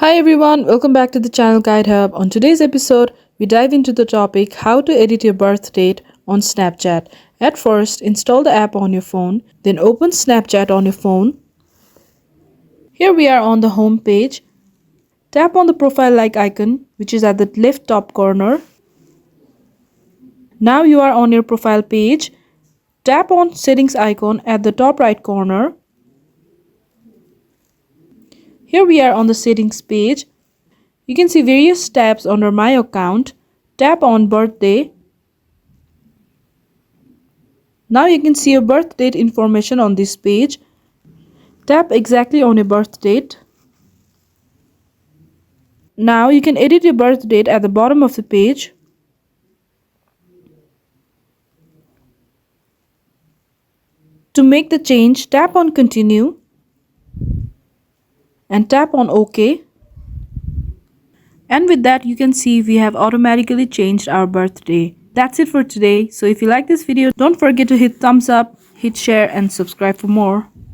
Hi everyone, welcome back to the channel Guide Hub. On today's episode, we dive into the topic how to edit your birth date on Snapchat. At first, install the app on your phone, then open Snapchat on your phone. Here we are on the home page. Tap on the profile like icon, which is at the left top corner. Now you are on your profile page. Tap on settings icon at the top right corner. Here we are on the settings page. You can see various tabs under my account. Tap on birthday. Now you can see your birth date information on this page. Tap exactly on your birth date. Now you can edit your birth date at the bottom of the page. To make the change, tap on continue and tap on OK. And with that, you can see we have automatically changed our birthday. That's it for today. So if you like this video, don't forget to hit thumbs up, hit share and subscribe for more.